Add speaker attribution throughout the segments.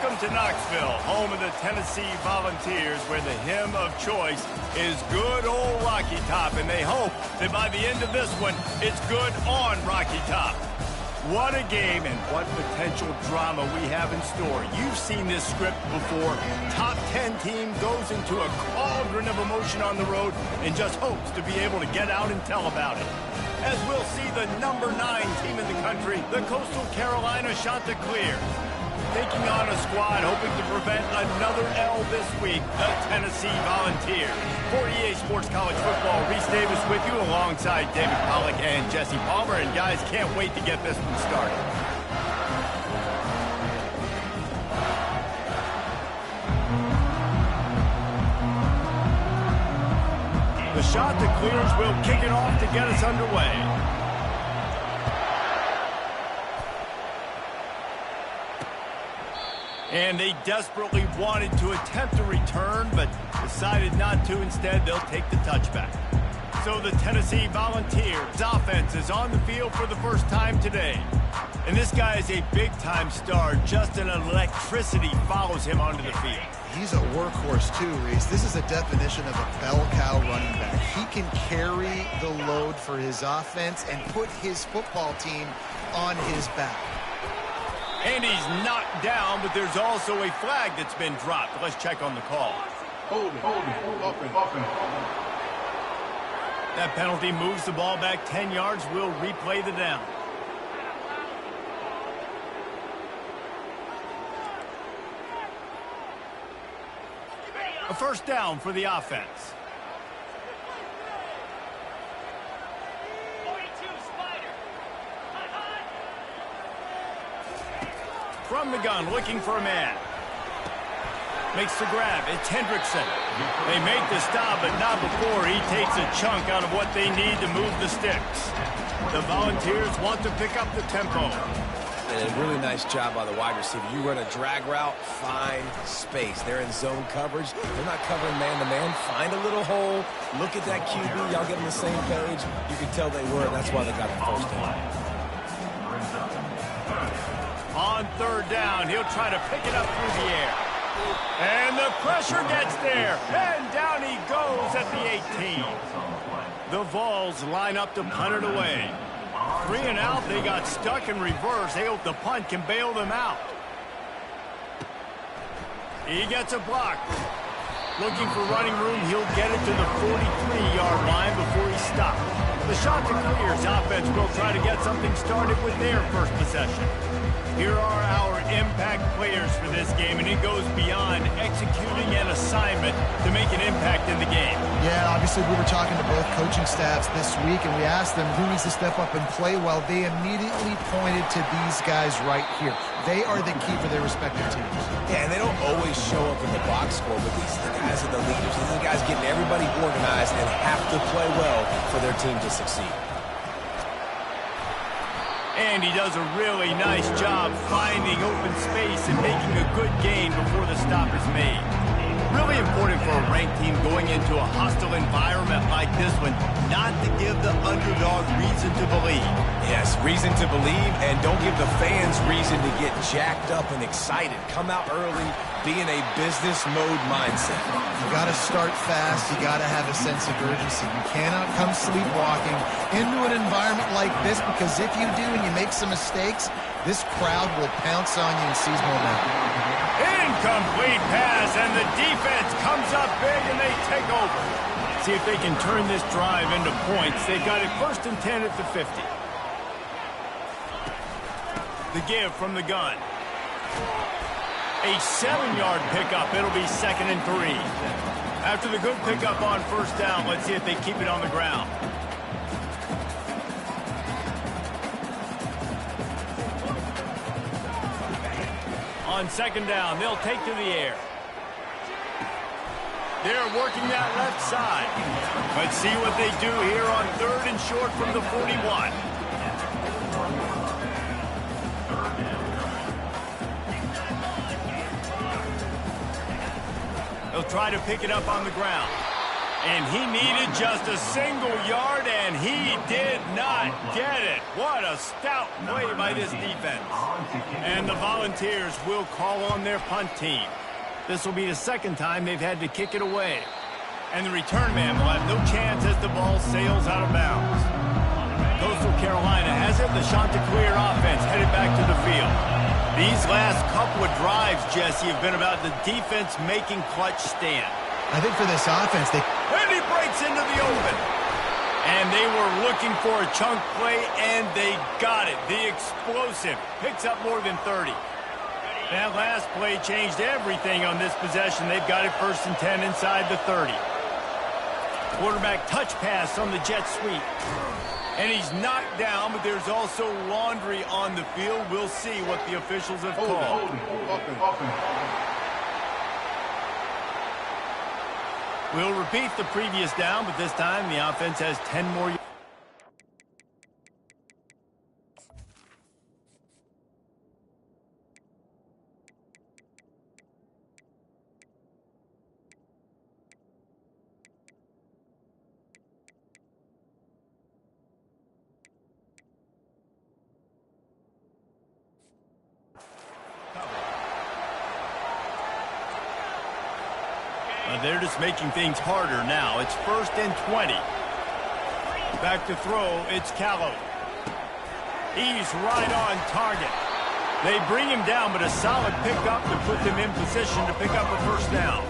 Speaker 1: Welcome to Knoxville, home of the Tennessee Volunteers, where the hymn of choice is good old Rocky Top, and they hope that by the end of this one, it's good on Rocky Top. What a game and what potential drama we have in store. You've seen this script before. Top 10 team goes into a cauldron of emotion on the road and just hopes to be able to get out and tell about it. As we'll see the number 9 team in the country, the Coastal Carolina Chanticleers, taking on a squad hoping to prevent another L this week, the Tennessee Volunteers. For EA Sports College Football, Reese Davis with you alongside David Pollack and Jesse Palmer. And guys, can't wait to get this one started. The Chanticleers will kick it off to get us underway. And they desperately wanted to attempt a return, but decided not to. Instead, they'll take the touchback. So the Tennessee Volunteers offense is on the field for the first time today. And this guy is a big-time star. Just an electricity follows him onto the field.
Speaker 2: He's a workhorse, too, Reese. This is a definition of a bell cow running back. He can carry the load for his offense and put his football team on his back.
Speaker 1: And he's knocked down, but there's also a flag that's been dropped. Let's check on the call.
Speaker 3: Hold it.
Speaker 1: That penalty moves the ball back 10 yards. We'll replay the down. A first down for the offense. From the gun, looking for a man. Makes the grab. It's Hendrickson. They make the stop, but not before he takes a chunk out of what they need to move the sticks. The Volunteers want to pick up the tempo.
Speaker 4: And a really nice job by the wide receiver. You run a drag route, find space. They're in zone coverage. They're not covering man-to-man. Find a little hole. Look at that QB. Y'all get on the same page. You can tell they were, and that's why they got the first down.
Speaker 1: On third down, he'll try to pick it up through the air. And the pressure gets there. And down he goes at the 18. The Vols line up to punt it away. 3 and out, they got stuck in reverse. They hope the punt can bail them out. He gets a block. Looking for running room, he'll get it to the 43-yard line before he stops. The Chanticleers offense will try to get something started with their first possession. Here are our impact players for this game, and it goes beyond executing an assignment to make an impact in the game.
Speaker 2: Yeah, obviously we were talking to both coaching staffs this week, and we asked them who needs to step up and play well. They immediately pointed to these guys right here. They are the key for their respective teams.
Speaker 4: Yeah, and they don't always show up in the box score, but these are the guys are the leaders. These are the guys getting everybody organized and have to play well for their team to succeed.
Speaker 1: And he does a really nice job finding open space and making a good gain before the stop is made. Really important for a ranked team going into a hostile environment like this one, not to give the underdog reason to believe.
Speaker 4: Yes, reason to believe, and don't give the fans reason to get jacked up and excited. Come out early, be in a business mode mindset.
Speaker 2: You got to start fast. You got to have a sense of urgency. You cannot come sleepwalking into an environment like this, because if you do and you make some mistakes, this crowd will pounce on you and seize momentum.
Speaker 1: Incomplete pass, and the defense comes up big, and they take over. See if they can turn this drive into points. They've got it 1st and 10 at the 50. The give from the gun. A 7-yard pickup. It'll be 2nd and 3. After the good pickup on first down, let's see if they keep it on the ground. On 2nd down, they'll take to the air. They're working that left side. Let's see what they do here on 3rd and short from the 41. They'll try to pick it up on the ground. And he needed just a single yard, and And he did not get it. What a stout play by this defense. And the Volunteers will call on their punt team. This will be the second time they've had to kick it away. And the return man will have no chance as the ball sails out of bounds. Coastal Carolina has it. The Chanticleer offense headed back to the field. These last couple of drives, Jesse, have been about the defense making clutch stand.
Speaker 2: I think for this offense,
Speaker 1: And he breaks into the open. And they were looking for a chunk play, and they got it. The explosive picks up more than 30. That last play changed everything on this possession. They've got it 1st and 10 inside the 30. Quarterback touch pass on the jet sweep. And he's knocked down, but there's also laundry on the field. We'll see what the officials have called. We'll repeat the previous down, but this time the offense has 10 more yards. They're just making things harder now. It's 1st and 20. Back to throw, it's Callow. He's right on target. They bring him down, but a solid pickup to put them in position to pick up a 1st down.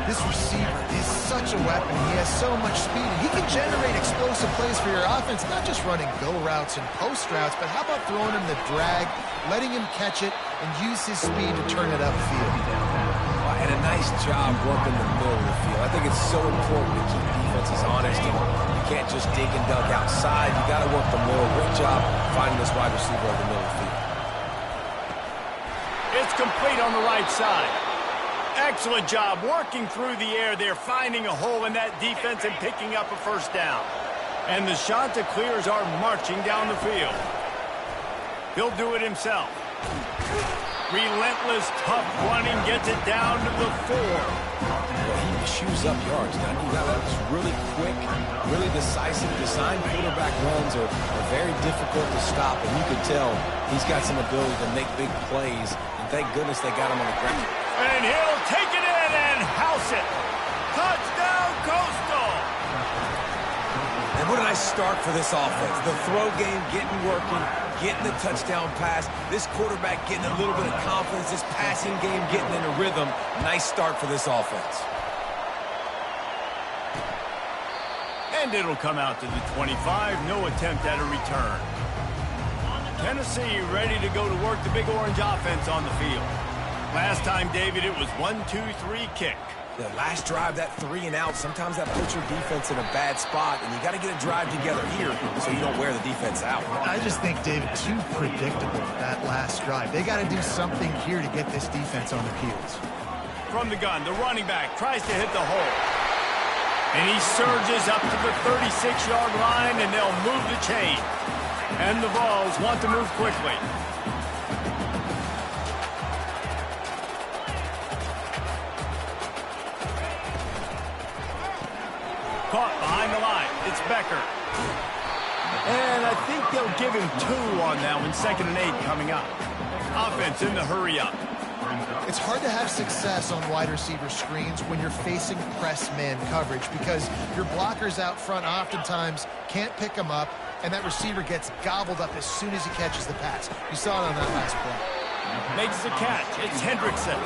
Speaker 2: this receiver is such a weapon. He has so much speed. He can generate explosive plays for your offense, not just running go routes and post routes, but how about throwing him the drag, letting him catch it, and use his speed to turn it upfield.
Speaker 4: And a nice job working the middle of the field. I think it's so important to keep defenses honest, and you can't just dig and dug outside. You got to work the middle. Great job finding this wide receiver over the middle of the field.
Speaker 1: It's complete on the right side. Excellent job working through the air there, finding a hole in that defense and picking up a first down. And the Chanticleers are marching down the field. He'll do it himself. Relentless, tough running, gets it down to the 4.
Speaker 4: Well, he chews up yards. Now, that was really quick, really decisive. Design quarterback runs are very difficult to stop, and you can tell he's got some ability to make big plays. And thank goodness they got him on the ground.
Speaker 1: And he'll take it in and house it. Touchdown, Coastal!
Speaker 4: And what a nice start for this offense. The throw game getting working, getting the touchdown pass. This quarterback getting a little bit of confidence. This passing game getting in a rhythm. Nice start for this offense.
Speaker 1: And it'll come out to the 25. No attempt at a return. Tennessee ready to go to work the Big Orange offense on the field. Last time, David, it was 1-2-3 kick.
Speaker 4: The last drive, that 3 and out, sometimes that puts your defense in a bad spot, and you got to get a drive together here so you don't wear the defense out.
Speaker 2: I just think, David, too predictable, that last drive. They got to do something here to get this defense on the heels.
Speaker 1: From the gun, the running back tries to hit the hole. And he surges up to the 36-yard line, and they'll move the chain. And the Vols want to move quickly. Caught behind the line. It's Becker. And I think they'll give him 2 on that one. 2nd and 8 coming up. Offense in the hurry up.
Speaker 2: It's hard to have success on wide receiver screens when you're facing press man coverage because your blockers out front oftentimes can't pick them up, and that receiver gets gobbled up as soon as he catches the pass. You saw it on that last play.
Speaker 1: Makes the catch. It's Hendrickson.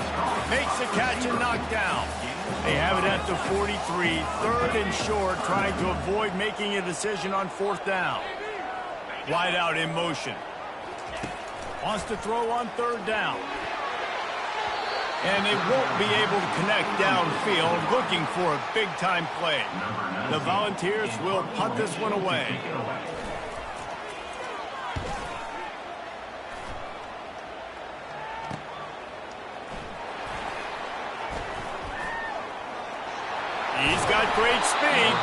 Speaker 1: Makes the catch and knocked down. They have it at the 43. 3rd and short, trying to avoid making a decision on 4th down. Wide out in motion. Wants to throw on 3rd down. And they won't be able to connect downfield, looking for a big-time play. The Volunteers will punt this one away. He's got great speed.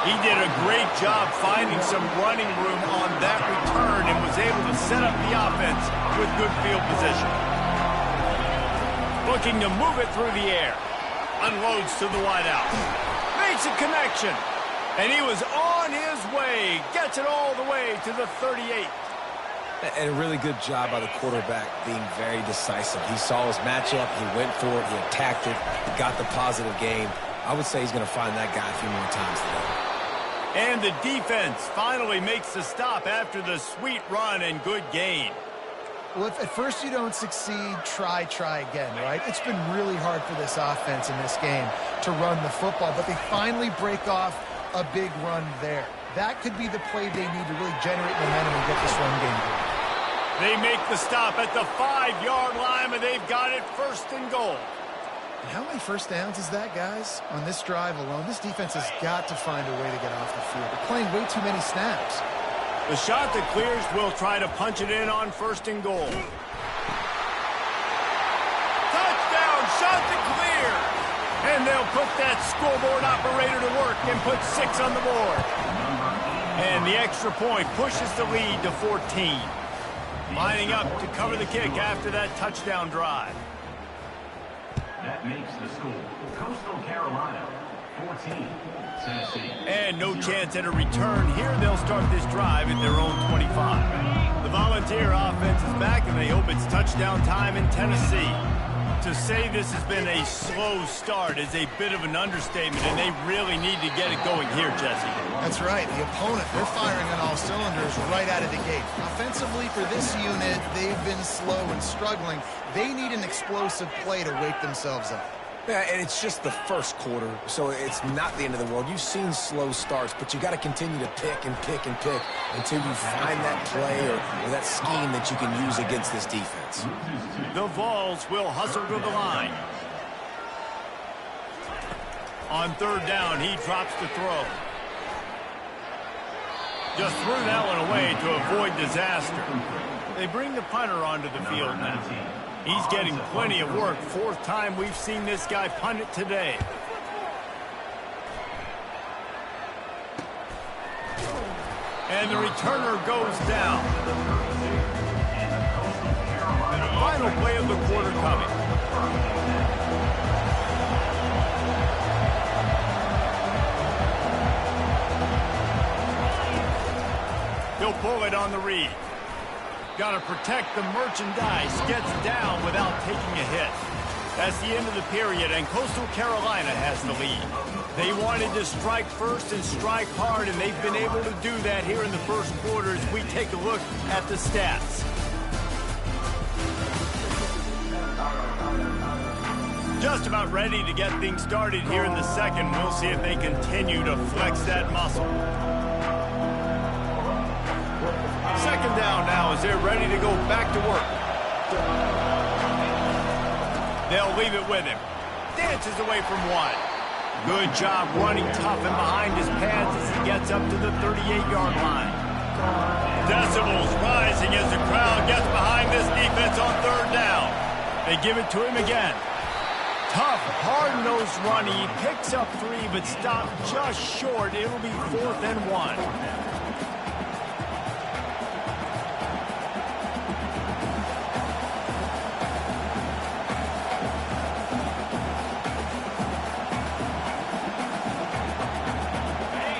Speaker 1: He did a great job finding some running room on that return and was able to set up the offense with good field position. Looking to move it through the air. Unloads to the wideout. Makes a connection. And he was on his way He gets it all the way to the 38.
Speaker 4: And a really good job by the quarterback being very decisive. He saw his matchup, he went for it, he attacked it, he got the positive gain. I would say he's going to find that guy a few more times today.
Speaker 1: And the defense finally makes the stop after the sweet run and good gain.
Speaker 2: Well, if at first you don't succeed, try again, right? It's been really hard for this offense in this game to run the football, but they finally break off a big run there. That could be the play they need to really generate momentum and get this run game going.
Speaker 1: They make the stop at the 5-yard line, and they've got it first and goal.
Speaker 2: And how many first downs is that, guys? On this drive alone, this defense has got to find a way to get off the field. They're playing way too many snaps.
Speaker 1: The shot that clears will try to punch it in on first and goal. Touchdown, shot that clear. And they'll put that scoreboard operator to work and put 6 on the board. And the extra point pushes the lead to 14. Lining up to cover the kick after that touchdown drive.
Speaker 3: That makes the score Coastal Carolina 14, Tennessee.
Speaker 1: And no chance at a return here. They'll start this drive at their own 25. The Volunteer offense is back, and they hope it's touchdown time in Tennessee. To say this has been a slow start is a bit of an understatement, and they really need to get it going here, Jesse.
Speaker 2: That's right. The opponent, they're firing on all cylinders right out of the gate. Offensively, for this unit, they've been slow and struggling. They need an explosive play to wake themselves up.
Speaker 4: Yeah, and it's just the first quarter, so it's not the end of the world. You've seen slow starts, but you got to continue to pick and pick and pick until you find that play or that scheme that you can use against this defense.
Speaker 1: The Vols will hustle to the line. On third down, he drops the throw. Just threw that one away to avoid disaster. They bring the punter onto the field now. He's getting plenty of work. 4th time we've seen this guy punt it today. And the returner goes down. And a final play of the quarter coming. He'll pull it on the read. Got to protect the merchandise. Gets down without taking a hit. That's the end of the period, and Coastal Carolina has the lead. They wanted to strike first and strike hard, and they've been able to do that here in the first quarter as we take a look at the stats. Just about ready to get things started here in the second. We'll see if they continue to flex that muscle. Second down now as they're ready to go back to work. They'll leave it with him. Dances away from one. Good job running tough and behind his pads as he gets up to the 38-yard line. Decibels rising as the crowd gets behind this defense on third down. They give it to him again. Tough, hard-nosed run. He picks up 3 but stopped just short. It'll be 4th and 1.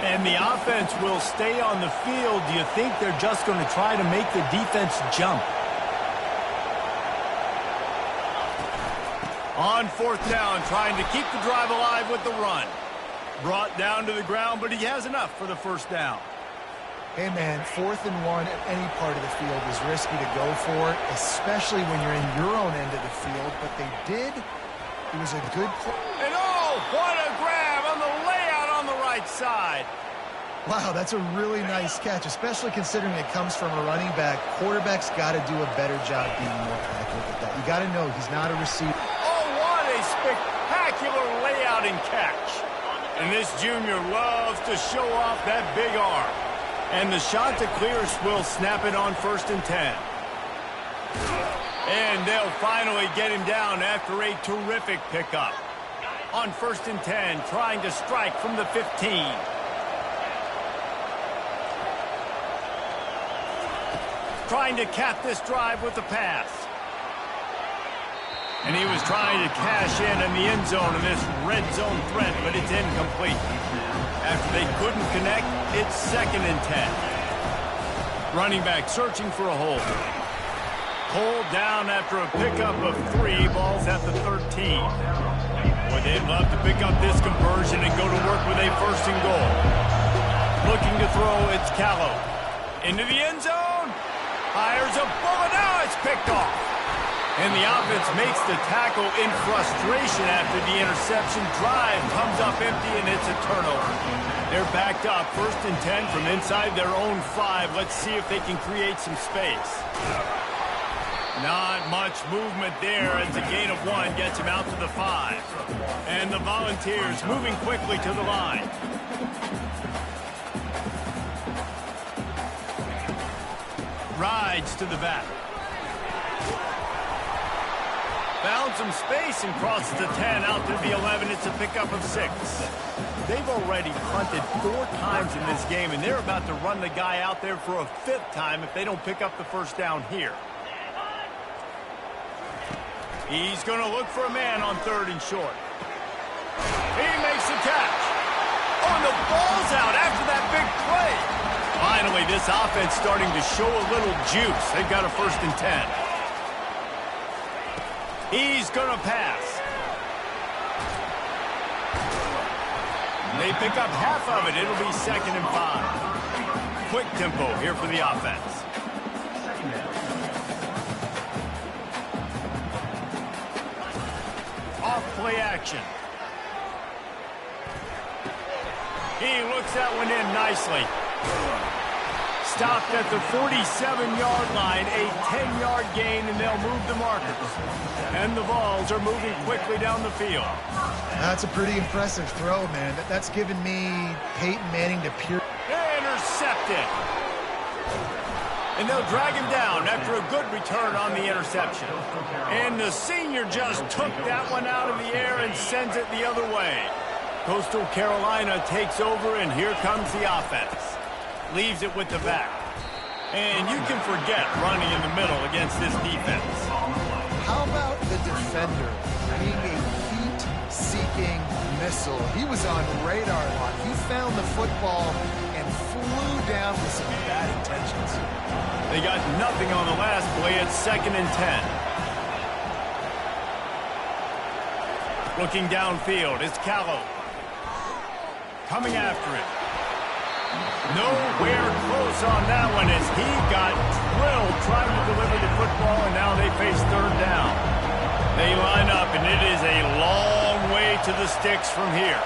Speaker 1: And the offense will stay on the field. Do you think they're just going to try to make the defense jump? On 4th down, trying to keep the drive alive with the run. Brought down to the ground, but he has enough for the first down.
Speaker 2: Hey, man, 4th and 1 at any part of the field is risky to go for, especially when you're in your own end of the field. But they did. It was a good play.
Speaker 1: And oh, what a grab on the layout on the right side.
Speaker 2: Wow, that's a really nice catch, especially considering it comes from a running back. Quarterback's got to do a better job being more accurate with that. You got to know he's not a receiver.
Speaker 1: Oh, what a spectacular layout and catch. And this junior loves to show off that big arm. And the shot to clears will snap it on 1st and 10. And they'll finally get him down after a terrific pickup. On 1st and 10, trying to strike from the 15. Trying to cap this drive with the pass. And he was trying to cash in the end zone in this red zone threat, but it's incomplete. After they couldn't connect, it's 2nd and 10. Running back searching for a hole. Pulled down after a pickup of 3. Ball's at the 13. Boy, they'd love to pick up this conversion and go to work with a 1st and goal. Looking to throw, it's Callow. Into the end zone. Fires a bullet. Now it's picked off. And the offense makes the tackle in frustration after the interception. Drive comes up empty, and it's a turnover. They're backed up, 1st and 10 from inside their own 5. Let's see if they can create some space. Not much movement there as a gain of 1 gets him out to the 5. And the Volunteers moving quickly to the line. Rides to the back. Found some space and crosses the 10 out to the 11. It's a pickup of 6. They've already punted 4 times in this game, and they're about to run the guy out there for a 5th time if they don't pick up the 1st down here. He's going to look for a man on 3rd and short. He makes the catch. Oh, and the ball's out after that big play. Finally, this offense starting to show a little juice. They've got a 1st and 10. He's going to pass. They pick up half of it. It'll be 2nd and 5. Quick tempo here for the offense. Off play action. He looks that one in nicely. Stopped at the 47-yard line, a 10-yard gain, and they'll move the markers. And the Vols are moving quickly down the field.
Speaker 2: That's a pretty impressive throw, man. That's given me Peyton Manning to pure...
Speaker 1: Intercepted. And they'll drag him down after a good return on the interception. And the senior just took that one out of the air and sends it the other way. Coastal Carolina takes over, and here comes the offense. Leaves it with the back. And you can forget running in the middle against this defense.
Speaker 2: How about the defender being a heat-seeking missile? He was on radar lock. He found the football and flew down with some bad intentions.
Speaker 1: They got nothing on the last play. It's 2nd and 10. Looking downfield, it's Callow. Coming after it. Nowhere close on that one as he got drilled trying to deliver the football, and now they face 3rd down. They line up, and it is a long way to the sticks from here.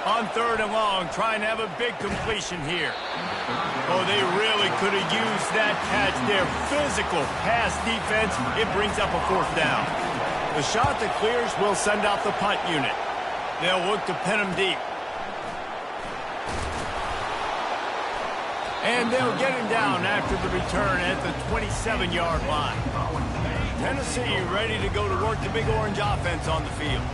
Speaker 1: On 3rd and long, trying to have a big completion here. Oh, they really could have used that catch. Their physical pass defense, it brings up a 4th down. The shot that clears will send out the punt unit. They'll look to pin him deep. And they'll get him down after the return at the 27-yard line. Tennessee ready to go to work the Big Orange offense on the field.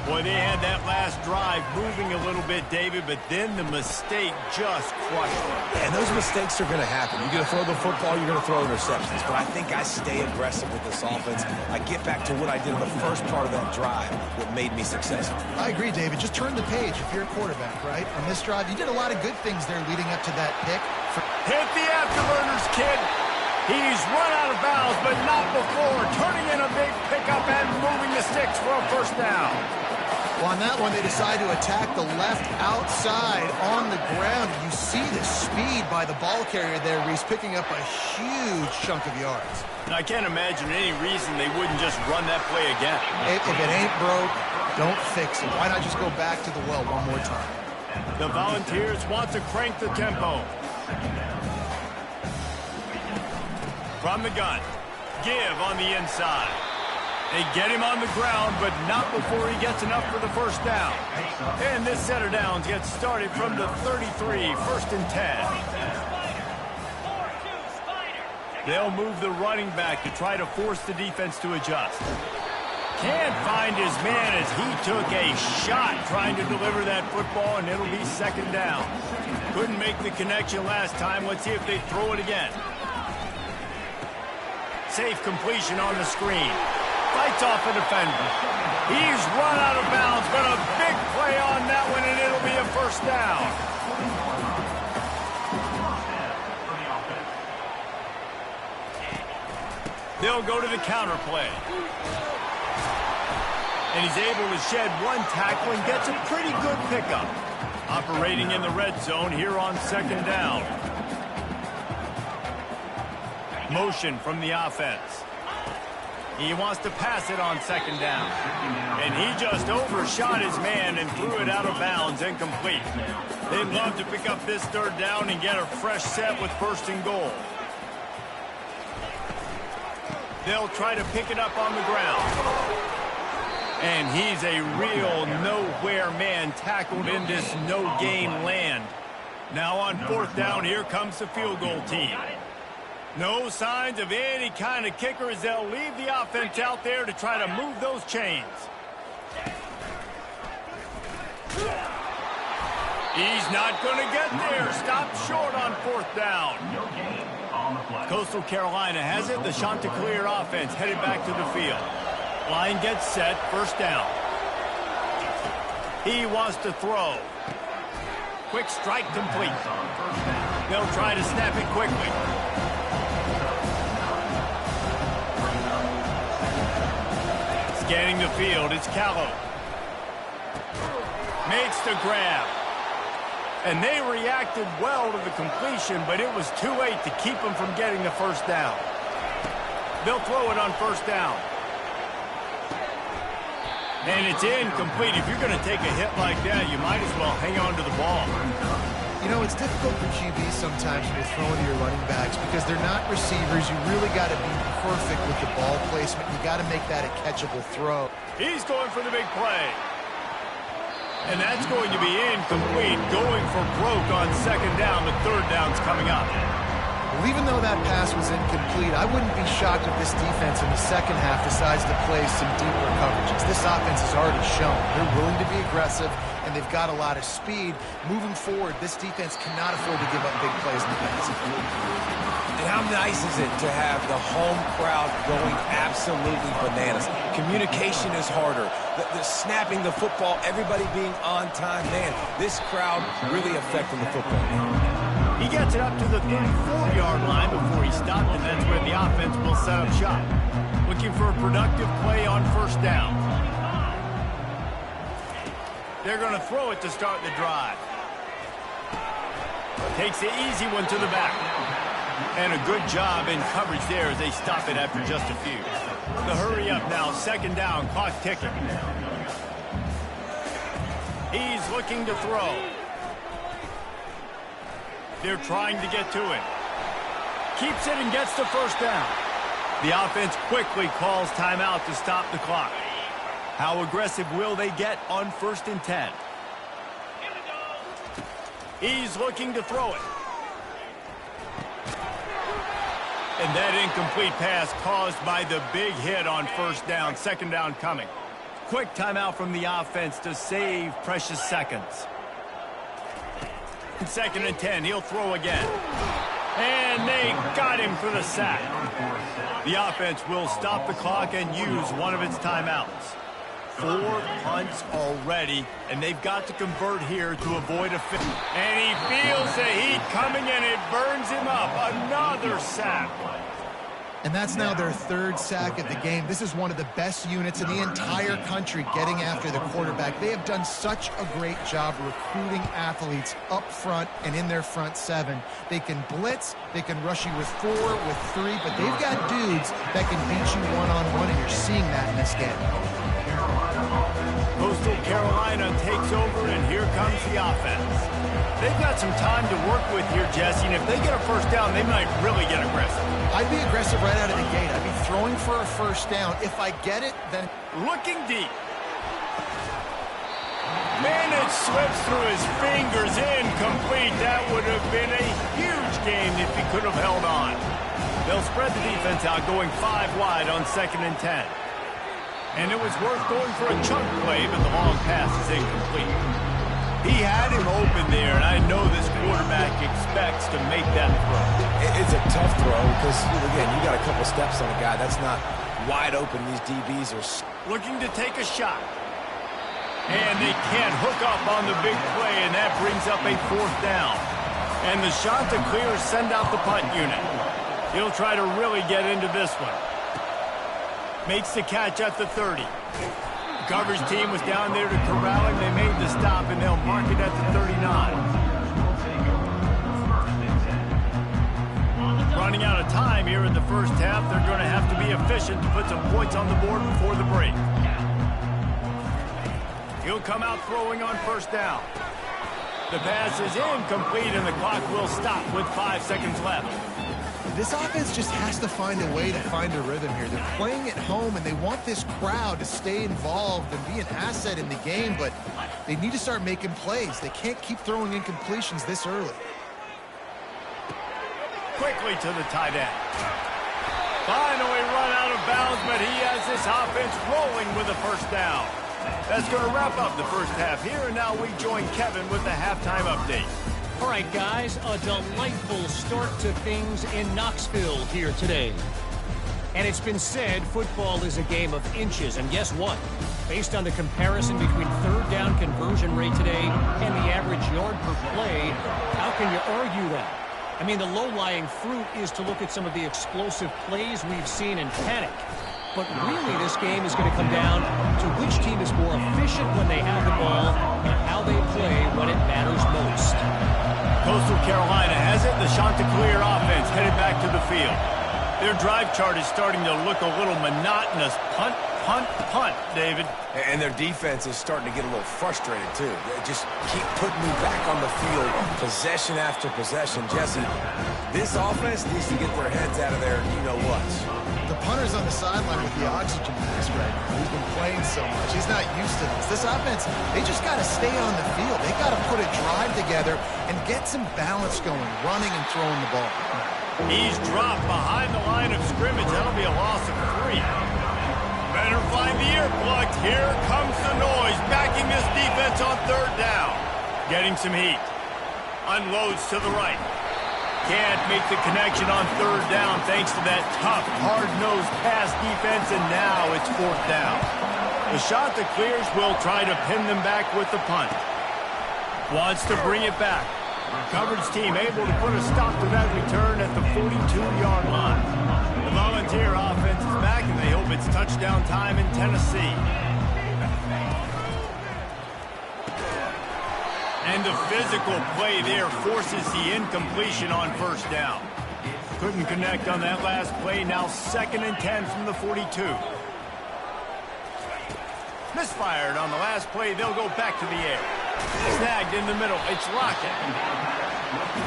Speaker 1: Boy, they had that last drive moving a little bit, David, but then the mistake just crushed them.
Speaker 4: And those mistakes are going to happen. You're going to throw the football, you're going to throw interceptions. But I think I stay aggressive with this offense. I get back to what I did in the first part of that drive, what made me successful. I
Speaker 2: agree, David. Just turn the page if you're a quarterback, right? On this drive, you did a lot of good things there leading up to that pick.
Speaker 1: Hit the afterburners, kid. He's run out of bounds, but not before turning in a big pickup and moving the sticks for a 1st down.
Speaker 2: Well, on that one, they decide to attack the left outside on the ground. You see the speed by the ball carrier there, Reese, picking up a huge chunk of yards.
Speaker 1: I can't imagine any reason they wouldn't just run that play again.
Speaker 2: If it ain't broke, don't fix it. Why not just go back to the well one more time?
Speaker 1: The Volunteers want to crank the tempo. From the gun, give on the inside. They get him on the ground, but not before he gets enough for the 1st down. And this set of downs gets started from the 33, 1st and 10. They'll move the running back to try to force the defense to adjust. Can't find his man as he took a shot trying to deliver that football, and it'll be 2nd down. Couldn't make the connection last time. Let's see if they throw it again. Safe completion on the screen. Fights off a defender. He's run out of bounds, but a big play on that one, and it'll will be a first down. They'll go to the counter play. And he's able to shed one tackle and gets a pretty good pickup. Operating in the red zone here on second down. Motion from the offense. He wants to pass it on second down. And he just overshot his man and threw it out of bounds, incomplete. They'd love to pick up this third down and get a fresh set with first and goal. They'll try to pick it up on the ground. And he's a real nowhere man tackled in this no-gain land. Now on fourth down, here comes the field goal team. No signs of any kind of kicker as they'll leave the offense out there to try to move those chains. He's not going to get there. Stopped short on fourth down. Coastal Carolina has it. The Chanticleer offense headed back to the field. Line gets set. First down. He wants to throw. Quick strike complete. They'll try to snap it quickly. Scanning the field, it's Callow. Makes the grab. And they reacted well to the completion, but it was too late to keep them from getting the first down. They'll throw it on first down. And it's incomplete. If you're going to take a hit like that, you might as well hang on to the ball.
Speaker 2: You know, it's difficult for QBs sometimes when you're throwing to your running backs because they're not receivers. You really got to be perfect with the ball placement. You got to make that a catchable throw.
Speaker 1: He's going for the big play. And that's going to be incomplete. Going for broke on second down. The third down's coming up.
Speaker 2: Well, even though that pass was incomplete, I wouldn't be shocked if this defense in the second half decides to play some deeper coverages. This offense has already shown they're willing to be aggressive, and they've got a lot of speed. Moving forward, this defense cannot afford to give up big plays in the pass.
Speaker 4: And how nice is it to have the home crowd going absolutely bananas? Communication is harder. The snapping the football, everybody being on time. Man, this crowd really affecting the football.
Speaker 1: He gets it up to the 34-yard line before he stopped, and that's where the offense will set up shop. Looking for a productive play on first down. They're going to throw it to start the drive. Takes the easy one to the back. And a good job in coverage there as they stop it after just a few. The hurry up now, second down, clock ticking. He's looking to throw. They're trying to get to it. Keeps it and gets the first down. The offense quickly calls timeout to stop the clock. How aggressive will they get on 1st and 10? He's looking to throw it. And that incomplete pass caused by the big hit on first down. Second down coming. Quick timeout from the offense to save precious seconds. 2nd and 10, he'll throw again. And they got him for the sack. The offense will stop the clock and use one of its timeouts. 4 punts already, and they've got to convert here to avoid a fifth. And he feels the heat coming, and it burns him up. Another sack.
Speaker 2: And that's now their 3rd sack of the game. This is one of the best units in the entire country getting after the quarterback. They have done such a great job recruiting athletes up front and in their front 7. They can blitz, they can rush you with 4, with 3, but they've got dudes that can beat you one-on-one, and you're seeing that in this game.
Speaker 1: Coastal Carolina takes over, and here comes the offense. They've got some time to work with here, Jesse, and if they get a first down, they might really get aggressive.
Speaker 2: I'd be aggressive right out of the gate. I'd be throwing for a first down. If I get it, then...
Speaker 1: Looking deep. Man, it slips through his fingers. Incomplete. That would have been a huge game if he could have held on. They'll spread the defense out, going 5 wide on 2nd and 10. And it was worth going for a chunk play, but the long pass is incomplete. He had him open there, and I know this quarterback expects to make that throw.
Speaker 4: It's a tough throw because, again, you got a couple steps on a guy. That's not wide open. These DBs are...
Speaker 1: Looking to take a shot. And they can't hook up on the big play, and that brings up a 4th down. And the Chanticleers send out the punt unit. He'll try to really get into this one. Makes the catch at the 30. The coverage team was down there to corral him. They made the stop, and they'll mark it at the 39. Running out of time here in the first half. They're going to have to be efficient to put some points on the board before the break. He'll come out throwing on 1st down. The pass is incomplete, and the clock will stop with 5 seconds left.
Speaker 2: This offense just has to find a way to find a rhythm here. They're playing at home, and they want this crowd to stay involved and be an asset in the game, but they need to start making plays. They can't keep throwing incompletions this early.
Speaker 1: Quickly to the tight end. Finally run out of bounds, but he has this offense rolling with a 1st down. That's going to wrap up the first half here, and now we join Kevin with the halftime update.
Speaker 5: All right, guys, a delightful start to things in Knoxville here today. And it's been said football is a game of inches, and guess what? Based on the comparison between 3rd down conversion rate today and the average yard per play, how can you argue that? I mean, the low-lying fruit is to look at some of the explosive plays we've seen in panic. But really, this game is going to come down to which team is more efficient when they have the ball and how they play when it matters most.
Speaker 1: Coastal Carolina has it. The Chanticleer offense headed back to the field. Their drive chart is starting to look a little monotonous. Punt, punt, punt, David.
Speaker 4: And their defense is starting to get a little frustrated, too. They just keep putting me back on the field, possession after possession. Jesse, this offense needs to get their heads out of there, you-know-what.
Speaker 2: The punter's on the sideline with the oxygen mask right now. He's been playing so much. He's not used to this. This offense, they just got to stay on the field. They got to put a drive together and get some balance going, running and throwing the ball.
Speaker 1: He's dropped behind the line of scrimmage. That'll be a loss of 3. Better find the earplugs. Here comes the noise, backing this defense on 3rd down. Getting some heat. Unloads to the right. Can't make the connection on 3rd down thanks to that tough, hard-nosed pass defense, and now it's 4th down. The Chanticleers will try to pin them back with the punt. Wants to bring it back. Coverage team able to put a stop to that return at the 42-yard line. The Volunteer offense is back, and they hope it's touchdown time in Tennessee. And the physical play there forces the incompletion on 1st down. Couldn't connect on that last play. Now 2nd and 10 from the 42. Misfired on the last play. They'll go back to the air. Snagged in the middle. It's Lockett.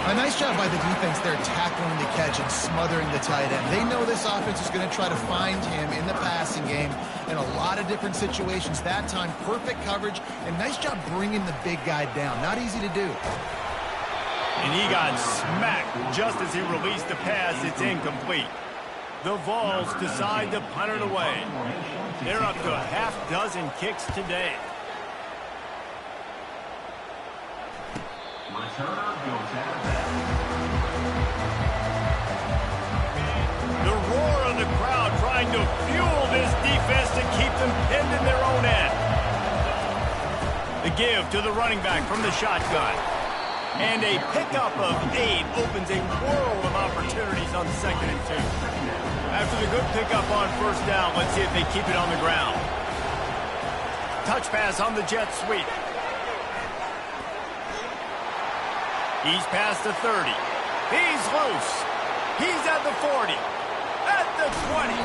Speaker 2: A nice job by the defense there tackling the catch and smothering the tight end. They know this offense is going to try to find him in the passing game in a lot of different situations. That time, perfect coverage, and nice job bringing the big guy down. Not easy to do.
Speaker 1: And he got smacked just as he released the pass. It's incomplete. The Vols decide to punt it away. They're up to a half-dozen kicks today. The roar of the crowd trying to fuel this defense to keep them pinned in their own end. The give to the running back from the shotgun. And a pickup of 8 opens a world of opportunities on 2nd and 2. After the good pickup on 1st down, let's see if they keep it on the ground. Touch pass on the jet sweep. He's past the 30. He's loose. He's at the 40. At the 20.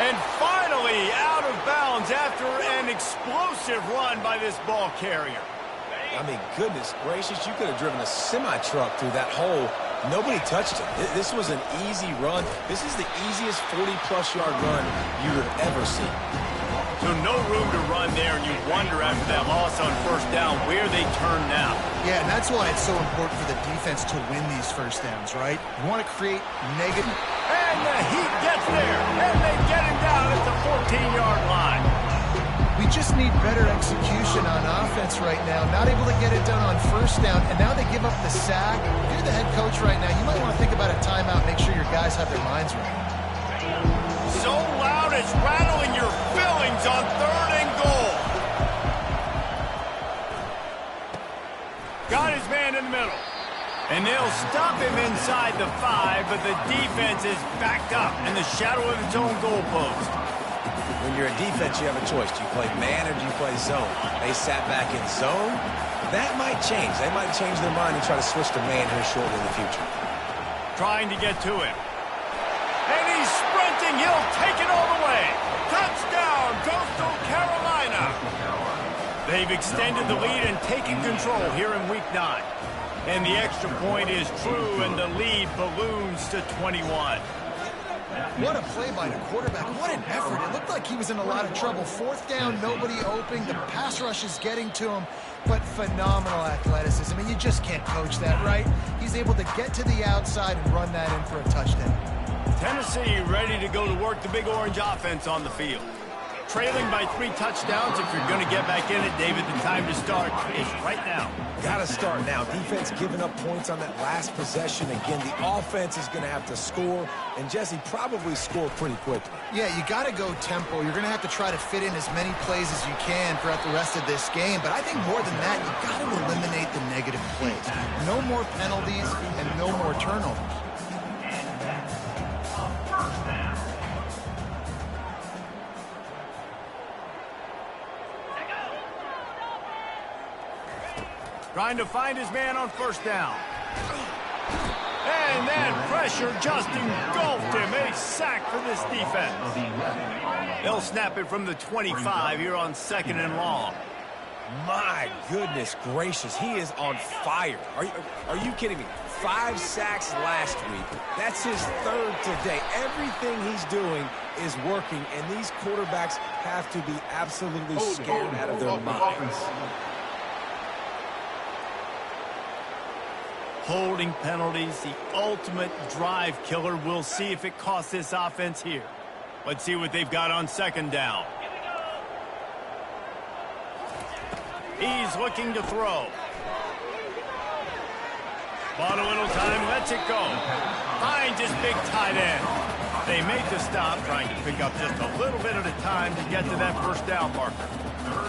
Speaker 1: And finally out of bounds after an explosive run by this ball carrier.
Speaker 4: I mean, goodness gracious, you could have driven a semi-truck through that hole. Nobody touched him. This was an easy run. This is the easiest 40-plus yard run you would ever see.
Speaker 1: So no room to run there, and you wonder after that loss on 1st down where they turn now.
Speaker 2: Yeah, and that's why it's so important for the defense to win these 1st downs, right? You want to create negative.
Speaker 1: And the Heat gets there, and they get him down at the 14-yard line.
Speaker 2: We just need better execution on offense right now. Not able to get it done on 1st down, and now they give up the sack. If you're the head coach right now, you might want to think about a timeout, make sure your guys have their minds right.
Speaker 1: So loud it's rattling your fillings on 3rd and goal. And they'll stop him inside the 5, but the defense is backed up in the shadow of its own goalpost.
Speaker 4: When you're a defense, you have a choice. Do you play man or do you play zone? They sat back in zone. That might change. They might change their mind and try to switch to man here shortly in the future.
Speaker 1: Trying to get to him. And he's sprinting. He'll take it all the way. Touchdown, Coastal Carolina. They've extended the lead and taken control here in Week 9. And the extra point is true, and the lead balloons to 21.
Speaker 2: What a play by the quarterback. What an effort. It looked like he was in a lot of trouble. 4th down, nobody open. The pass rush is getting to him, but phenomenal athleticism. And you just can't coach that, right? He's able to get to the outside and run that in for a touchdown.
Speaker 1: Tennessee ready to go to work the Big Orange offense on the field. Trailing by 3 touchdowns. If you're going to get back in it, David, the time to start is right now.
Speaker 4: Got to start now. Defense giving up points on that last possession. Again, the offense is going to have to score, and Jesse probably score pretty quickly.
Speaker 2: Yeah, you got to go tempo. You're going to have to try to fit in as many plays as you can throughout the rest of this game. But I think more than that, you got to eliminate the negative plays. No more penalties and no more turnovers.
Speaker 1: Trying to find his man on 1st down. And then pressure just engulfed him. A sack for this defense. They'll snap it from the 25 here on 2nd and long.
Speaker 4: My goodness gracious, he is on fire. Are you kidding me? 5 sacks last week. That's his 3rd today. Everything he's doing is working, and these quarterbacks have to be absolutely scared out of their minds.
Speaker 1: Holding penalties, the ultimate drive killer. We'll see if it costs this offense here. Let's see what they've got on 2nd down. He's looking to throw. Bought a little time, lets it go. Finds his big tight end. They make the stop, trying to pick up just a little bit at a time to get to that 1st down marker.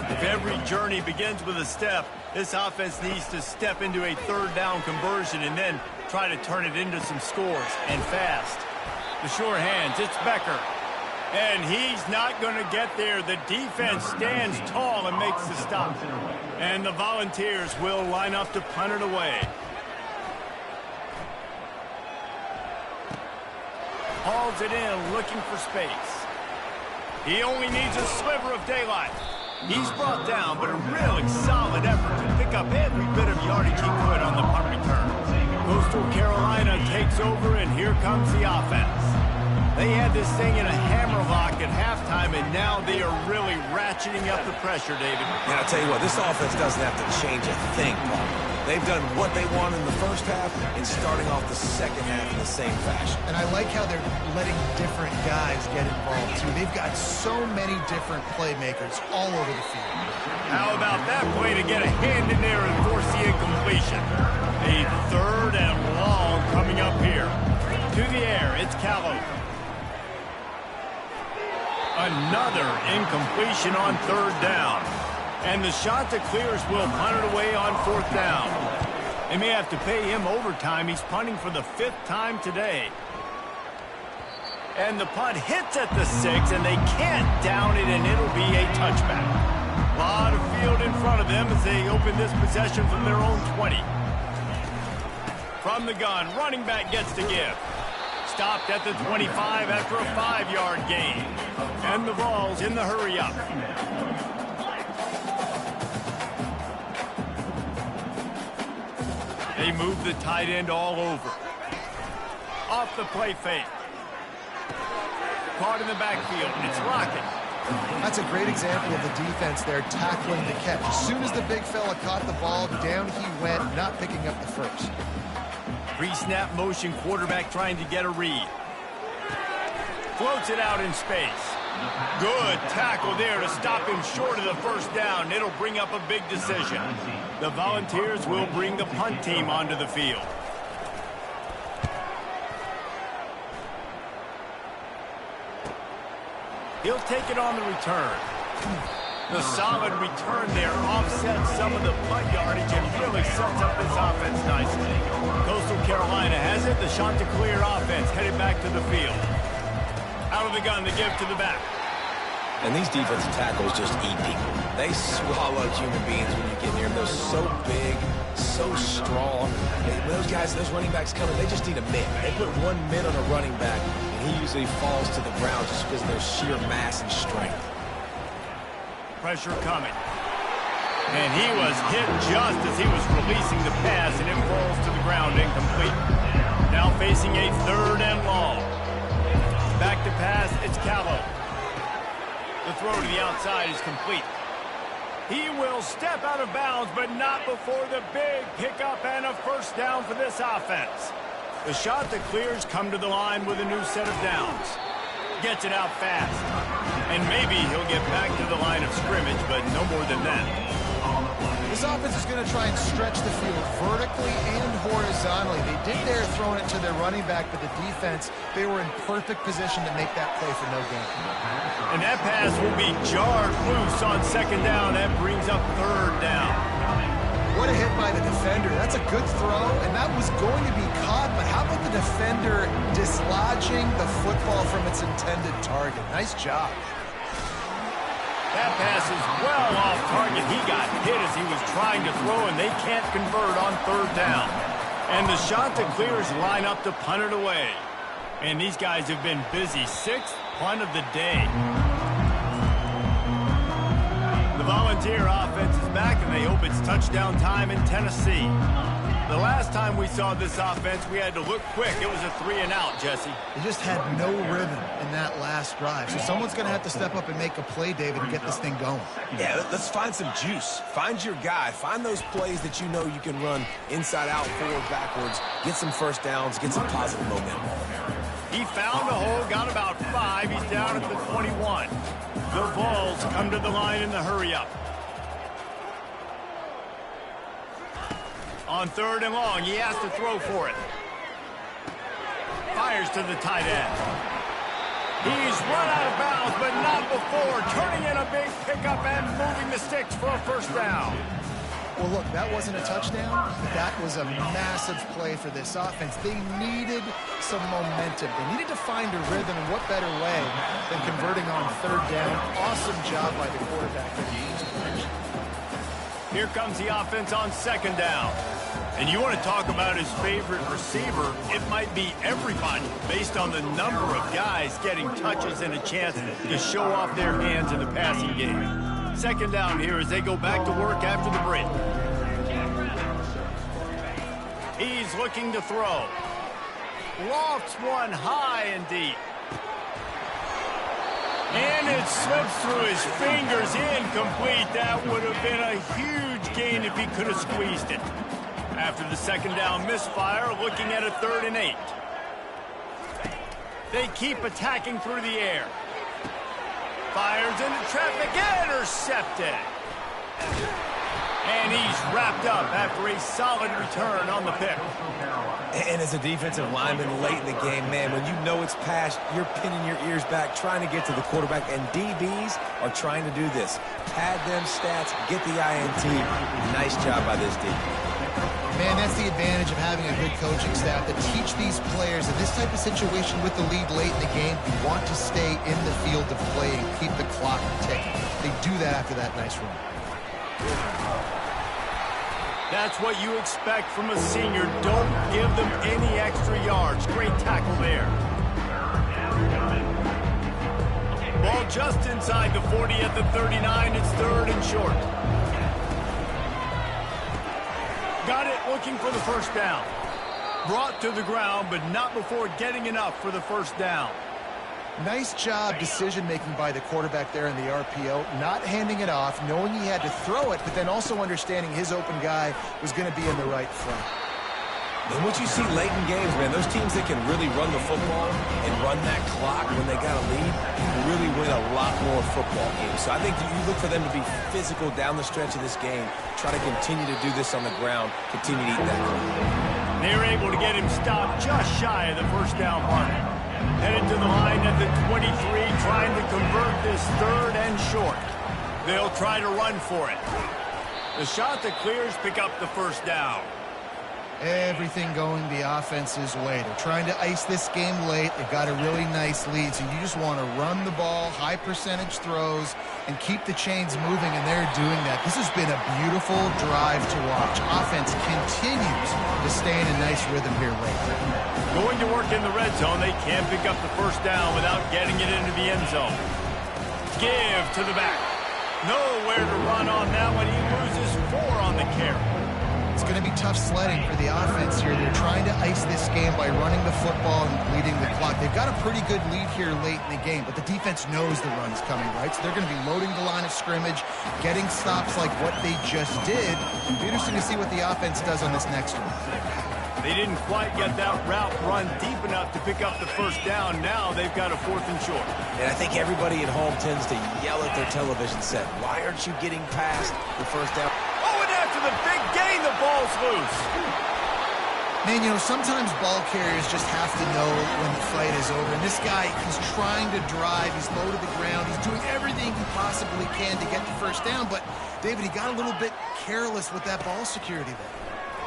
Speaker 1: If every journey begins with a step, this offense needs to step into a 3rd down conversion and then try to turn it into some scores, and fast. The sure hands, it's Becker. And he's not going to get there. The defense stands tall and makes the stop. And the Volunteers will line up to punt it away. Hauls it in, looking for space. He only needs a sliver of daylight. He's brought down, but a really solid effort to pick up every bit of yardage he could on the punt return. Coastal Carolina takes over, and here comes the offense. They had this thing in a hammerlock at halftime, and now they are really ratcheting up the pressure, David.
Speaker 4: And I'll tell you what, this offense doesn't have to change a thing, Paul. They've done what they want in the 1st half and starting off the 2nd half in the same fashion.
Speaker 2: And I like how they're letting different guys get involved, too. They've got so many different playmakers all over the field.
Speaker 1: How about that play to get a hand in there and force the incompletion? A 3rd and long coming up here. To the air, it's Callow. Another incompletion on 3rd down. And the Chanticleers will punt it away on 4th down. They may have to pay him overtime. He's punting for the 5th time today. And the punt hits at the 6, and they can't down it, and it'll be a touchback. A lot of field in front of them as they open this possession from their own 20. From the gun, running back gets to give. Stopped at the 25 after a 5-yard gain. And the Vols in the hurry-up. They move the tight end all over. Off the play fake. Caught in the backfield. It's Lockett.
Speaker 2: That's a great example of the defense there tackling the catch. As soon as the big fella caught the ball, down he went, not picking up the first.
Speaker 1: Pre-snap motion, quarterback trying to get a read. Floats it out in space. Good tackle there to stop him short of the 1st down. It'll bring up a big decision. The Volunteers will bring the punt team onto the field. He'll take it on the return. The solid return there offsets some of the punt yardage and really sets up this offense nicely. Coastal Carolina has it. The Chanticleer offense headed back to the field. Out of the gun, the give to the back.
Speaker 4: And these defensive tackles just eat people. They swallow human beings when you get near them. They're so big, so strong. When those guys, those running backs coming, they just need a mitt. They put 1 mitt on a running back, and he usually falls to the ground just because of their sheer mass and strength.
Speaker 1: Pressure coming. And he was hit just as he was releasing the pass, and it falls to the ground incomplete. Now facing a 3rd and long. Back to pass, it's Callow. The throw to the outside is complete. He will step out of bounds, but not before the big pickup and a 1st down for this offense. The Chanticleers come to the line with a new set of downs. Gets it out fast. And maybe he'll get back to the line of scrimmage, but no more than that.
Speaker 2: This offense is going to try and stretch the field vertically and horizontally. They did there throwing it to their running back, but the defense, they were in perfect position to make that play for no gain.
Speaker 1: And that pass will be jarred loose on 2nd down. That brings up 3rd down.
Speaker 2: What a hit by the defender. That's a good throw, and that was going to be caught, but how about the defender dislodging the football from its intended target? Nice job.
Speaker 1: That pass is well off target. He got hit as he was trying to throw, and they can't convert on 3rd down. And the Chanticleers line up to punt it away. And these guys have been busy. 6th punt of the day. The Volunteer offense is back, and they hope it's touchdown time in Tennessee. The last time we saw this offense, we had to look quick. It was a 3-and-out, Jesse.
Speaker 2: They just had no rhythm in that last drive. So someone's going to have to step up and make a play, David, and get this thing going.
Speaker 4: Yeah, let's find some juice. Find your guy. Find those plays that you know you can run inside out, forward, backwards. Get some 1st downs. Get some positive momentum.
Speaker 1: He found a hole, got about 5. He's down at the 21. The Vols come to the line in the hurry-up. On 3rd and long, he has to throw for it. Fires to the tight end. He's run out of bounds, but not before turning in a big pickup and moving the sticks for a 1st down.
Speaker 2: Well, look, that wasn't a touchdown, but that was a massive play for this offense. They needed some momentum. They needed to find a rhythm, and what better way than converting on 3rd down. Awesome job by the quarterback.
Speaker 1: Here comes the offense on 2nd down. And you want to talk about his favorite receiver, it might be everybody based on the number of guys getting touches and a chance to show off their hands in the passing game. 2nd down here as they go back to work after the break. He's looking to throw. Lofts one high and deep. And it slips through his fingers, incomplete. That would have been a huge gain if he could have squeezed it. After the 2nd down misfire, looking at a 3rd and 8. They keep attacking through the air. Fires into traffic, intercepted. And he's wrapped up after a solid return on the pick.
Speaker 4: And as a defensive lineman late in the game, man, when you know it's past, you're pinning your ears back, trying to get to the quarterback, and DBs are trying to do this. Pad them stats, get the INT. Nice job by this D.
Speaker 2: Man, that's the advantage of having a good coaching staff to teach these players in this type of situation with the lead late in the game. You want to stay in the field of play and keep the clock ticking. They do that after that nice run.
Speaker 1: That's what you expect from a senior. Don't give them any extra yards. Great tackle there. Ball just inside the 40 at the 39. It's 3rd and short. Got it, looking for the 1st down. Brought to the ground, but not before getting enough for the 1st down.
Speaker 2: Nice job decision-making by the quarterback there in the RPO, not handing it off, knowing he had to throw it, but then also understanding his open guy was going to be in the right front.
Speaker 4: And what you see late in games, man, those teams that can really run the football and run that clock when they got a lead really win a lot more football games. So I think you look for them to be physical down the stretch of this game, try to continue to do this on the ground, continue to eat that clock.
Speaker 1: They're able to get him stopped just shy of the 1st down mark. Headed to the line at the 23, trying to convert this 3rd and short. They'll try to run for it. The shot that clears, pick up the first down.
Speaker 2: Everything going the offense's way. They're trying to ice this game late. They've got a really nice lead, so you just want to run the ball, high percentage throws, and keep the chains moving, and they're doing that. This has been a beautiful drive to watch. Offense continues to stay in a nice rhythm here late.
Speaker 1: Going to work in the red zone, they can't pick up the first down without getting it into the end zone. Give to the back. Nowhere to run on that one. He loses 4 on the carry.
Speaker 2: It's going to be tough sledding for the offense here. They're trying to ice this game by running the football and bleeding the clock. They've got a pretty good lead here late in the game, but the defense knows the run's coming, right? So they're going to be loading the line of scrimmage, getting stops like what they just did. It'll be interesting to see what the offense does on this next one.
Speaker 1: They didn't quite get that route run deep enough to pick up the first down. Now they've got a 4th and short.
Speaker 4: And I think everybody at home tends to yell at their television set, why aren't you getting past the first down?
Speaker 1: Oh, and after the big gain, the ball's loose.
Speaker 2: Man, you know, sometimes ball carriers just have to know when the fight is over. And this guy, he's trying to drive. He's low to the ground. He's doing everything he possibly can to get the first down. But, David, he got a little bit careless with that ball security there.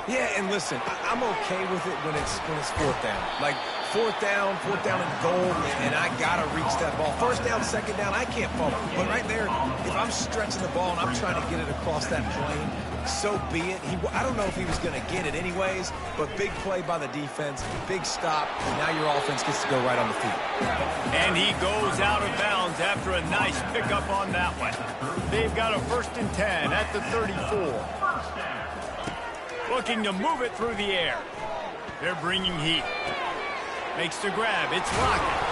Speaker 4: Yeah, and listen, I'm okay with it when it's 4th down. Like, 4th down and goal, and I got to reach that ball. 1st down, 2nd down, I can't fumble. But right there, if I'm stretching the ball and I'm trying to get it across that plane, so be it. I don't know if he was going to get it anyways, but big play by the defense, big stop, and now your offense gets to go right on the field.
Speaker 1: And he goes out of bounds after a nice pickup on that one. They've got a 1st and 10 at the 34. Looking to move it through the air. They're bringing heat. Makes the grab. It's Lockett.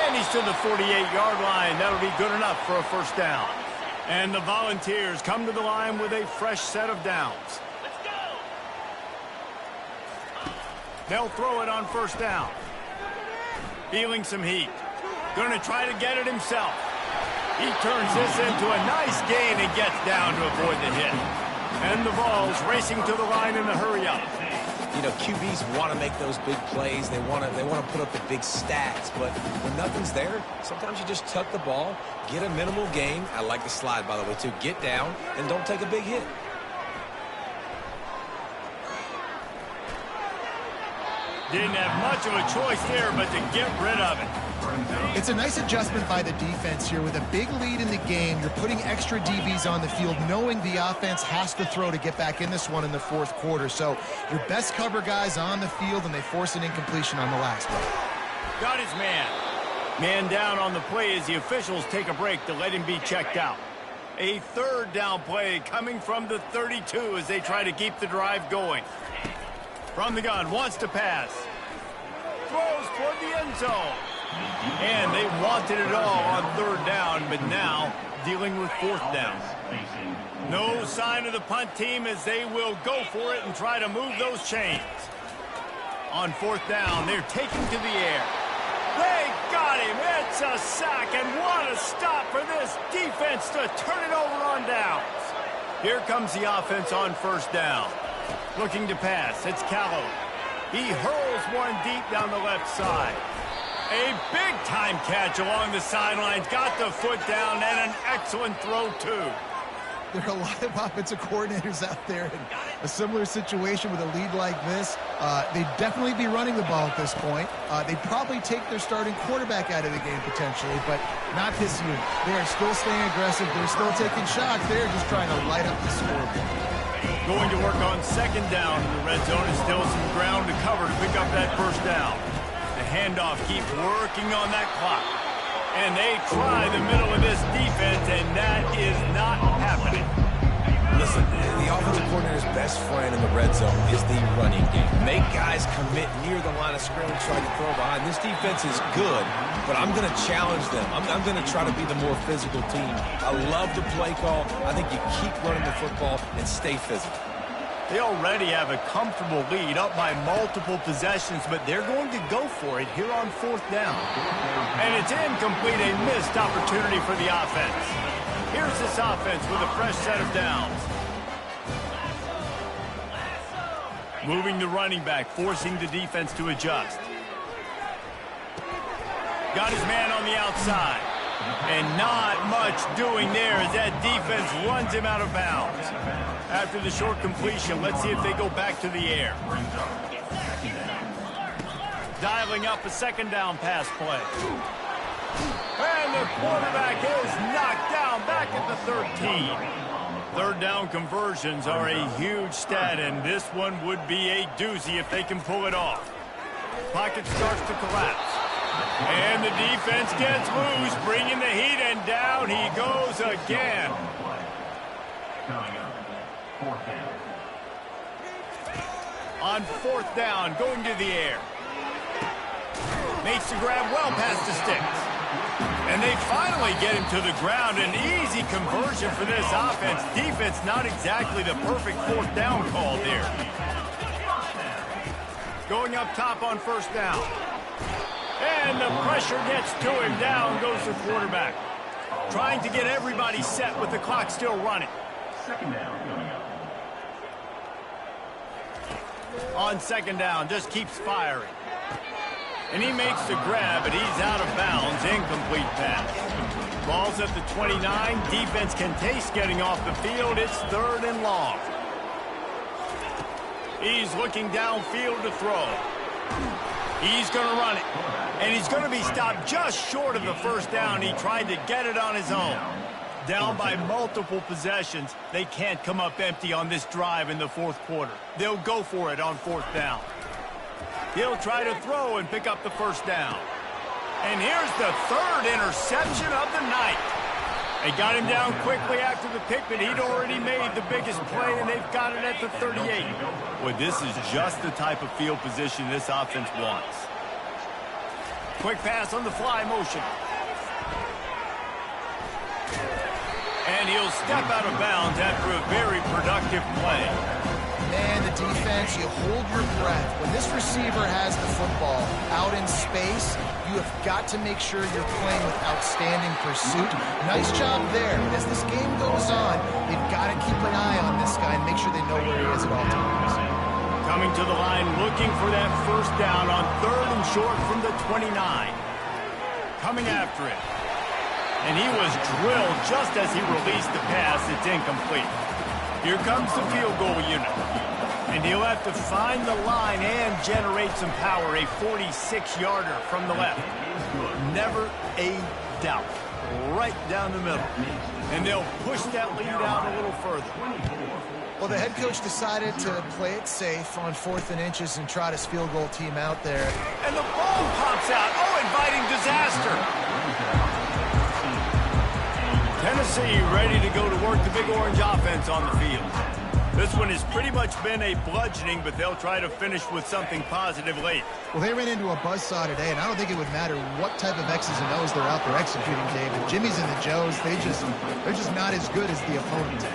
Speaker 1: And he's to the 48-yard line. That'll be good enough for a first down. And the Volunteers come to the line with a fresh set of downs. Let's go. They'll throw it on first down. Feeling some heat. Going to try to get it himself. He turns this into a nice gain and gets down to avoid the hit. And the Vols racing to the line in the hurry-up.
Speaker 4: You know, QBs want to make those big plays. They want to put up the big stats. But when nothing's there, sometimes you just tuck the ball, get a minimal gain. I like the slide, by the way, too. Get down and don't take a big hit.
Speaker 1: Didn't have much of a choice there, but to get rid of it.
Speaker 2: It's a nice adjustment by the defense here. With a big lead in the game, you're putting extra DBs on the field, knowing the offense has to throw to get back in this one in the 4th quarter. So your best cover guys on the field, and they force an incompletion on the last one.
Speaker 1: Got his man. Man down on the play as the officials take a break to let him be checked out. A 3rd down play coming from the 32 as they try to keep the drive going. From the gun, wants to pass. Throws toward the end zone. And they wanted it all on 3rd down, but now dealing with 4th down. No sign of the punt team as they will go for it and try to move those chains. On 4th down, they're taking to the air. They got him. It's a sack, and what a stop for this defense to turn it over on downs. Here comes the offense on 1st down. Looking to pass. It's Callow. He hurls one deep down the left side. A big-time catch along the sidelines. Got the foot down, and an excellent throw, too.
Speaker 2: There are a lot of offensive coordinators out there in a similar situation with a lead like this. They'd definitely be running the ball at this point. They'd probably take their starting quarterback out of the game potentially, but not this unit. They are still staying aggressive. They're still taking shots. They're just trying to light up the scoreboard.
Speaker 1: Going to work on 2nd down in the red zone, and still some ground to cover to pick up that first down. The handoff keeps working on that clock. And they try the middle of this defense, and that is not happening.
Speaker 4: Listen, the offensive coordinator's best friend in the red zone is the running game. Make guys commit near the line of scrimmage, try to throw behind. This defense is good, but I'm going to challenge them. I'm going to try to be the more physical team. I love the play call. I think you keep running the football and stay physical.
Speaker 1: They already have a comfortable lead, up by multiple possessions, but they're going to go for it here on 4th down. And it's incomplete, a missed opportunity for the offense. Here's this offense with a fresh set of downs. Moving the running back, forcing the defense to adjust. Got his man on the outside. And not much doing there as that defense runs him out of bounds. After the short completion, let's see if they go back to the air. Dialing up a second down pass play. And the quarterback is knocked down back at the 13. Third down conversions are a huge stat, and this one would be a doozy if they can pull it off. Pocket starts to collapse. And the defense gets loose, bringing the heat, and down he goes again. On fourth down, going to the air. Makes the grab well past the sticks. And they finally get him to the ground. An easy conversion for this offense. Defense not exactly the perfect fourth down call there. Going up top on first down. And the pressure gets to him. Down goes the quarterback. Trying to get everybody set with the clock still running.
Speaker 3: Second down coming up.
Speaker 1: On second down, just keeps firing. And he makes the grab, but he's out of bounds. Incomplete pass. Ball's at the 29. Defense can taste getting off the field. It's third and long. He's looking downfield to throw. He's going to run it. And he's going to be stopped just short of the first down. He tried to get it on his own. Down by multiple possessions. They can't come up empty on this drive in the fourth quarter. They'll go for it on fourth down. He'll try to throw and pick up the first down. And here's the third interception of the night. They got him down quickly after the pick, but he'd already made the biggest play, and they've got it at the 38. Boy, this is just the type of field position this offense wants. Quick pass on the fly motion. And he'll step out of bounds after a very productive play.
Speaker 2: Man, the defense, you hold your breath. When this receiver has the football out in space, you have got to make sure you're playing with outstanding pursuit. Nice job there. As this game goes on, they've got to keep an eye on this guy and make sure they know where he is at all times.
Speaker 1: Coming to the line, looking for that first down on third and short from the 29. Coming after it. And he was drilled just as he released the pass. It's incomplete. Here comes the field goal unit. And he'll have to find the line and generate some power. A 46-yarder from the left. Never a doubt. Right down the middle. And they'll push that lead out a little further.
Speaker 2: Well, the head coach decided to play it safe on 4th and inches and trot his field goal team out there.
Speaker 1: And the ball pops out. Oh, inviting disaster. Tennessee ready to go to work the Big Orange offense on the field. This one has pretty much been a bludgeoning, but they'll try to finish with something positive late.
Speaker 2: Well, they ran into a buzzsaw today, and I don't think it would matter what type of X's and O's they're out there executing, David. Jimmy's and the Joes, they're just not as good as the opponent.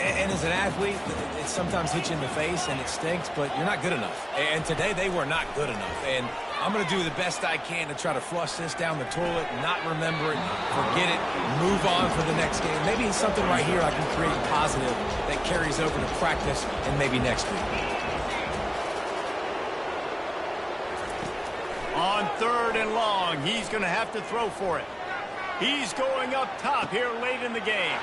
Speaker 4: And as an athlete, it sometimes hits you in the face and it stinks, but you're not good enough. And today they were not good enough. And I'm going to do the best I can to try to flush this down the toilet, not remember it, forget it, move on for the next game. Maybe it's something right here I can create positive that carries over to practice and maybe next week.
Speaker 1: On third and long, he's going to have to throw for it. He's going up top here late in the game.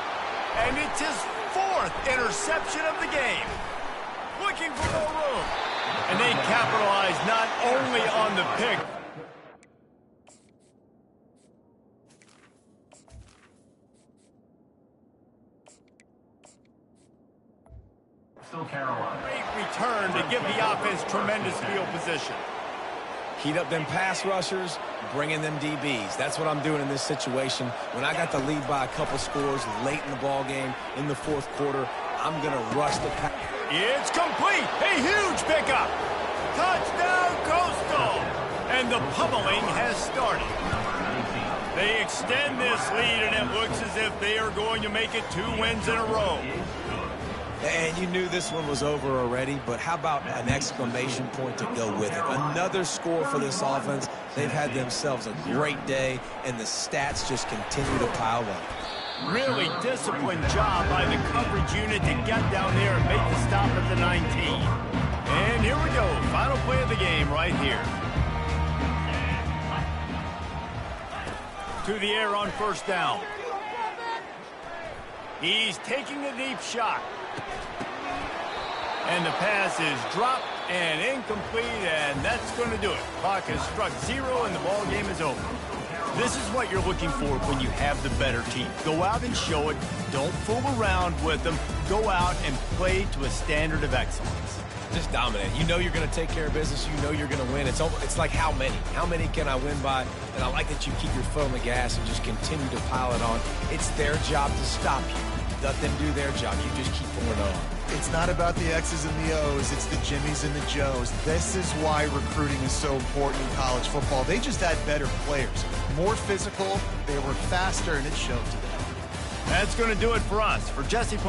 Speaker 1: And it's his 4th interception of the game. Looking for more room. And they capitalize not only on the pick.
Speaker 3: Still Carolina.
Speaker 1: Great return to give the offense tremendous field position.
Speaker 4: Heat up them pass rushers, bring in them DBs. That's what I'm doing in this situation. When I got the lead by a couple scores late in the ball game, in the fourth quarter, I'm going to rush the pass.
Speaker 1: It's complete. A huge pickup. Touchdown, Coastal. And the pummeling has started. They extend this lead, and it looks as if they are going to make it 2 wins in a row.
Speaker 4: And you knew this one was over already, but how about an exclamation point to go with it? Another score for this offense. They've had themselves a great day, and the stats just continue to pile up.
Speaker 1: Really disciplined job by the coverage unit to get down there and make the stop at the 19. And here we go. Final play of the game right here. to the air on first down. He's taking a deep shot. And the pass is dropped and incomplete, and that's going to do it. Clock has struck 0, and the ball game is over. This is what you're looking for when you have the better team. Go out and show it. Don't fool around with them. Go out and play to a standard of excellence.
Speaker 4: Just dominate. You know you're going to take care of business. You know you're going to win. It's like how many? How many can I win by? And I like that you keep your foot on the gas and just continue to pile it on. It's their job to stop you. Let them do their job. You just keep pouring on.
Speaker 2: It's not about the X's and the O's. It's the Jimmies and the Joes. This is why recruiting is so important in college football. They just had better players, more physical, they were faster, and it showed today.
Speaker 1: That's going to do it for us. For Jesse Palmer.